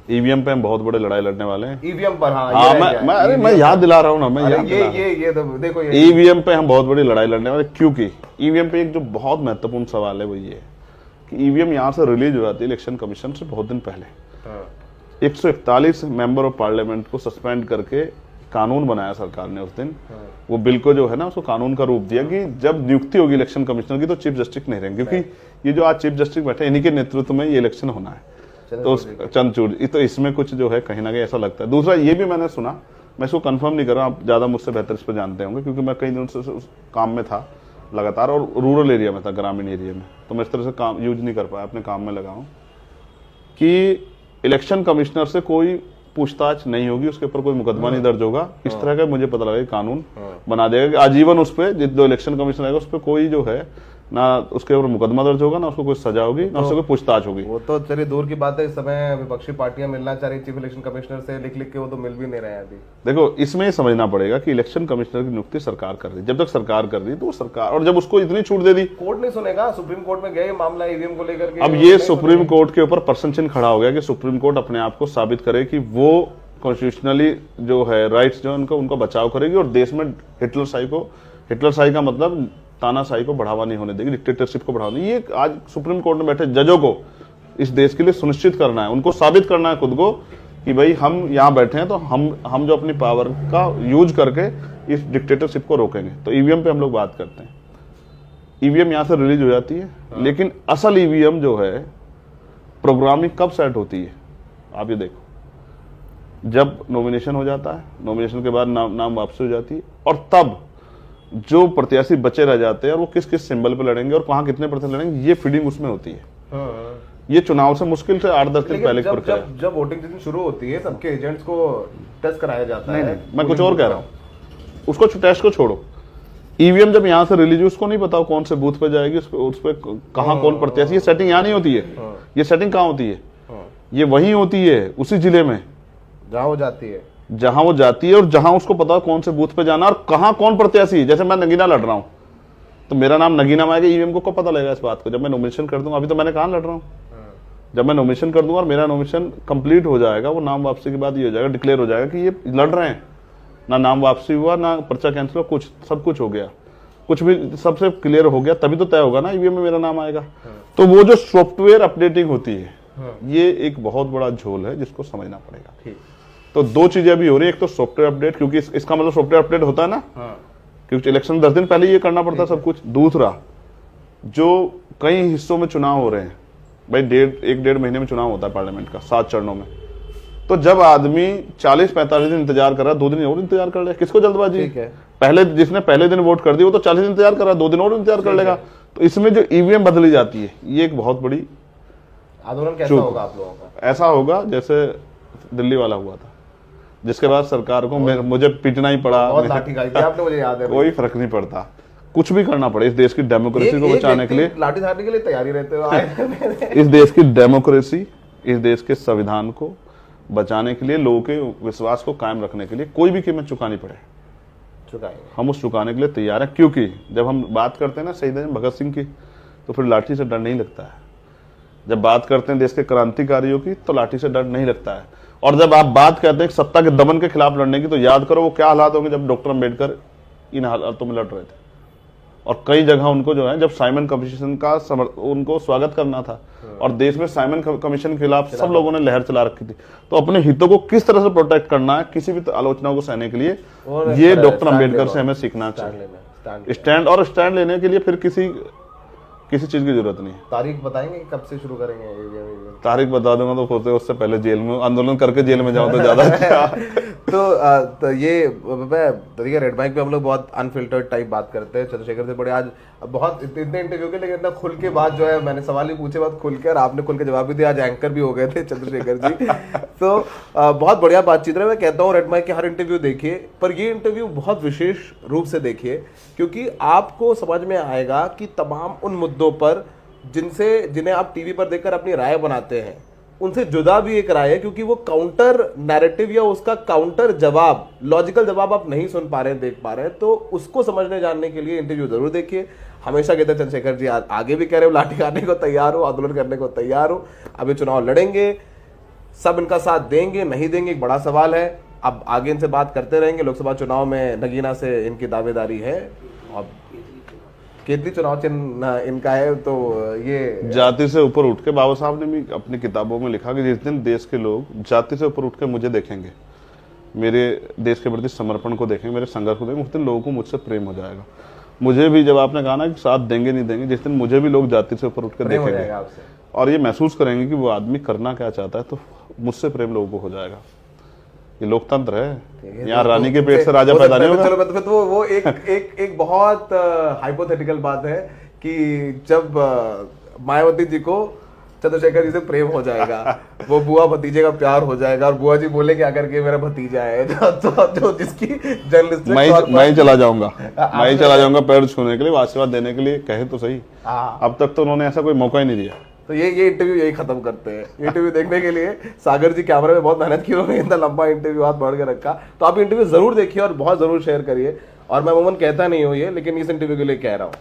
EVM पे हम बहुत बड़े लड़ाई लड़ने वाले हैं। ईवीएम पर? हाँ, हाँ, मैं याद दिला रहा हूँ ना, मैं याद दिला ये तो देखो, ईवीएम पे हम बहुत बड़ी लड़ाई लड़ने वाले, क्योंकि ईवीएम पे एक जो बहुत महत्वपूर्ण सवाल है वो ये है कि ईवीएम यहाँ से रिलीज हो जाती है इलेक्शन कमीशन से बहुत दिन पहले। 141 मेंबर ऑफ पार्लियामेंट को सस्पेंड करके कानून बनाया सरकार ने उस दिन। वो बिल को जो है ना, उसको कानून का रूप दिया कि जब नियुक्ति होगी इलेक्शन कमिश्नर की तो चीफ जस्टिस नहीं रहेंगे, क्योंकि ये जो आज चीफ जस्टिस बैठे इन्हीं के नेतृत्व में ये इलेक्शन होना है। तो चंद्रचूड़, तो इसमें कुछ जो है कहीं ना कहीं ऐसा लगता है। दूसरा ये भी मैंने सुना, मैं इसको कंफर्म नहीं कर रहा, आप ज्यादा मुझसे बेहतर इस पर जानते होंगे, क्योंकि मैं कई दिनों से उस काम में था लगातार, और रूरल एरिया में था, ग्रामीण एरिया में, तो मैं इस तरह से काम यूज नहीं कर पाया, अपने काम में लगा हूँ, कि इलेक्शन कमिश्नर से कोई पूछताछ नहीं होगी, उसके ऊपर कोई मुकदमा नहीं दर्ज होगा। इस तरह का मुझे पता लगा कि कानून बना देगा कि आजीवन उस पर जो इलेक्शन कमिश्नर आएगा उस पर कोई जो है ना उसके ऊपर मुकदमा दर्ज होगा, ना उसको कोई सजा होगी, ना उसको कोई पूछताछ होगी। वो तो चलिए दूर की बात है, इस समय विपक्षी पार्टियां मिलना चाह रही चीफ इलेक्शन कमिश्नर से, लिख लिख के वो तो मिल भी नहीं रहे हैं अभी। देखो, इसमें समझना पड़ेगा कि इलेक्शन कमिश्नर की नियुक्ति सरकार कर रही है, जब तक सरकार कर रही है तो वो सरकार, और जब उसको इतनी छूट दे दी, कोर्ट नहीं सुनेगा। सुप्रीम कोर्ट में गए मामला ईवीएम को लेकर के, अब ये सुप्रीम कोर्ट के ऊपर प्रश्न चिन्ह खड़ा हो गया कि सुप्रीम कोर्ट अपने आप को साबित करे कि वो कॉन्स्टिट्यूशनली जो है राइट्स जो उनका बचाव करेगी, और देश में हिटलरशाही का मतलब तानाशाही को बढ़ावा नहीं होने देगी, डिक्टेटरशिप को बढ़ावा नहीं। ये आज सुप्रीम कोर्ट में बैठे जजों को इस देश के लिए सुनिश्चित करना है, उनको साबित करना है खुद को कि भाई हम यहाँ बैठे हैं तो हम जो अपनी पावर का यूज करके इस डिक्टेटरशिप को रोकेंगे। तो ईवीएम पे हम लोग बात करते हैं, ईवीएम यहाँ से रिलीज हो जाती है, लेकिन असल ईवीएम जो है प्रोग्रामिंग कब सेट होती है, आप ये देखो, जब नॉमिनेशन हो जाता है, नॉमिनेशन के बाद नाम वापसी हो जाती है, और तब जो प्रत्याशी बचे रह जाते हैं और वो किस किस सिंबल पे लड़ेंगे और कहाँ कितने % लड़ेंगे, ये फीडिंग उसमें होती है। ये चुनाव से मुश्किल से 8-10 दिन पहले जब वोटिंग दिन शुरू होती है, सबके एजेंट्स को टेस्ट कराया जाता है। मैं कुछ और कह रहा हूँ, उसको टेस्ट को छोड़ो, ईवीएम जब यहाँ से रिलीज, उसको नहीं पता कौन से बूथ पे जाएगी, उस पर कहाँ कौन प्रत्याशी, ये सेटिंग यहाँ नहीं होती है। ये सेटिंग कहाँ होती है? ये वही होती है उसी जिले में जहाँ वो जाती है, और जहां उसको पता कौन से बूथ पे जाना और कहां कौन प्रत्याशी है। जैसे मैं नगीना लड़ रहा हूं तो मेरा नाम नगीना में आएगा, ईवीएम को कब पता लगेगा इस बात को? जब मैं नॉमिनेशन कर दूंगा। अभी तो मैंने कहां लड़ रहा हूं, जब मैं नॉमिनेशन कर दूंगा और मेरा नॉमिनेशन कंप्लीट हो जाएगा, वो नाम वापसी के बाद ये हो जाएगा, डिक्लेयर हो जाएगा कि ये लड़ रहे हैं, ना नाम वापसी हुआ, ना पर्चा कैंसिल हुआ, कुछ सब कुछ हो गया, कुछ भी सबसे क्लियर हो गया, तभी तो तय होगा ना ईवीएम में मेरा नाम आएगा। तो वो जो सॉफ्टवेयर अपडेटिंग होती है, ये एक बहुत बड़ा झोल है जिसको समझना पड़ेगा। तो दो चीजें अभी हो रही है, एक तो सॉफ्टवेयर अपडेट, क्योंकि इसका मतलब सॉफ्टवेयर अपडेट होता है ना, क्योंकि इलेक्शन 10 दिन पहले ये करना पड़ता है सब कुछ। दूसरा, जो कई हिस्सों में चुनाव हो रहे हैं भाई, 1-1.5 महीने में चुनाव होता है पार्लियामेंट का 7 चरणों में, तो जब आदमी 40-45 दिन इंतजार कर रहा है, 2 दिन और इंतजार कर रहा है, किसको जल्दबाजी है? पहले जिसने पहले दिन वोट कर दी वो तो 40 दिन इंतजार कर रहा है, 2 दिन और इंतजार कर लेगा। तो इसमें जो ईवीएम बदली जाती है, ये एक बहुत बड़ी आंदोलन कैसा होगा आप लोगों का? ऐसा होगा जैसे दिल्ली वाला हुआ था, जिसके बाद सरकार को मुझे पीटना ही पड़ा, बहुत लाठी खाई थी आपने, मुझे याद है। कोई फर्क नहीं पड़ता, कुछ भी करना पड़े इस देश की डेमोक्रेसी को बचाने के लिए, लाठी खाने के लिए तैयारी रहते हो। इस देश की डेमोक्रेसी, इस देश के संविधान को बचाने के लिए, लोगों के विश्वास को कायम रखने के लिए कोई भी कीमत चुकानी पड़े, हम उस चुकाने के लिए तैयार हैं। क्योंकि जब हम बात करते हैं ना शहीद भगत सिंह की, तो फिर लाठी से डर नहीं लगता है। जब बात करते हैं देश के क्रांतिकारियों की, तो लाठी से डर नहीं लगता है। और जब आप बात करते हैं सत्ता के दमन के खिलाफ लड़ने की, तो याद करो वो क्या हालात होंगे जब डॉक्टर अम्बेडकर इन हालातों में लड़ रहे थे, और कई जगह उनको जो है, जब साइमन कमीशन का उनको स्वागत करना था, और देश में साइमन कमीशन के खिलाफ सब लोगों ने लहर चला रखी थी। तो अपने हितों को किस तरह से प्रोटेक्ट करना है किसी भी आलोचना को सहने के लिए, ये डॉक्टर अम्बेडकर से हमें सीखना चाहिए। स्टैंड लेने के लिए फिर किसी चीज की जरूरत नहीं। तारीख बताएंगे कब से शुरू करेंगे? तारीख बता दूंगा तो होते उससे पहले जेल में आंदोलन करके जेल में जाऊं तो ज्यादा अच्छा। तो ये देखिए, रेड माइक पे हम लोग बहुत अनफिल्टर्ड टाइप बात करते हैं। चंद्रशेखर से बड़े आज बहुत इतने इंटरव्यू के, लेकिन इतना खुल के बात जो है, मैंने सवाल ही पूछे बात खुल के, और आपने खुल के जवाब भी दिया। आज एंकर भी हो गए थे चंद्रशेखर जी। तो बहुत बढ़िया बातचीत रही। मैं कहता हूँ रेड माइक के हर इंटरव्यू देखिए, पर ये इंटरव्यू बहुत विशेष रूप से देखिए, क्योंकि आपको समझ में आएगा कि तमाम उन मुद्दों पर जिन्हें आप टीवी पर देखकर अपनी राय बनाते हैं, उनसे जुदा भी एक राय है, क्योंकि वो काउंटर नैरेटिव या उसका काउंटर जवाब, लॉजिकल जवाब आप नहीं सुन पा रहे हैं, देख पा रहे हैं। तो उसको समझने जानने के लिए इंटरव्यू जरूर देखिए। हमेशा कहते हैं चंद्रशेखर जी, आगे भी कह रहे हो लाठी खाने को तैयार हो, आंदोलन करने को तैयार हो, अभी चुनाव लड़ेंगे, सब इनका साथ देंगे नहीं देंगे एक बड़ा सवाल है। अब आगे इनसे बात करते रहेंगे। लोकसभा चुनाव में नगीना से इनकी दावेदारी है और केंद्रीय चुनाव चिन्ह इनका है। तो ये जाति से ऊपर उठ के बाबा साहब ने भी अपनी किताबों में लिखा कि जिस दिन देश के लोग जाति से ऊपर उठ के मुझे देखेंगे, मेरे देश के प्रति समर्पण को देखेंगे, मेरे संघर्ष को देखेंगे, उस दिन लोगों को मुझसे प्रेम हो जाएगा। मुझे भी, जब आपने कहा ना कि साथ देंगे नहीं देंगे, जिस दिन मुझे भी लोग जाति से ऊपर उठ कर देखेंगे और ये महसूस करेंगे कि वो आदमी करना क्या चाहता है, तो मुझसे प्रेम लोगों को हो जाएगा। ये लोकतंत्र है, यहाँ रानी के पेट से राजा पैदा नहीं होगा। चलो तो वो एक बहुत हाइपोथेटिकल बात है कि जब मायावती जी को चंद्रशेखर जी से प्रेम हो जाएगा, वो बुआ भतीजे का प्यार हो जाएगा और बुआ जी बोले कि अगर के मेरा भतीजा है जो जिसकी जर्नलिस्ट मैं ही चला जाऊंगा, मैं ही चला जाऊंगा पैर छूने के लिए, आशीर्वाद देने के लिए, कहे तो सही। अब तक तो उन्होंने ऐसा कोई मौका ही नहीं दिया। तो ये इंटरव्यू यही खत्म करते हैं। ये इंटरव्यू देखने के लिए सागर जी कैमरे में बहुत मेहनत की, उन्होंने इतना लंबा इंटरव्यू हाथ बढ़ के रखा। तो आप इंटरव्यू जरूर देखिए और बहुत जरूर शेयर करिए। और मैं अमूमन कहता नहीं हूँ ये, लेकिन इस इंटरव्यू के लिए कह रहा हूँ।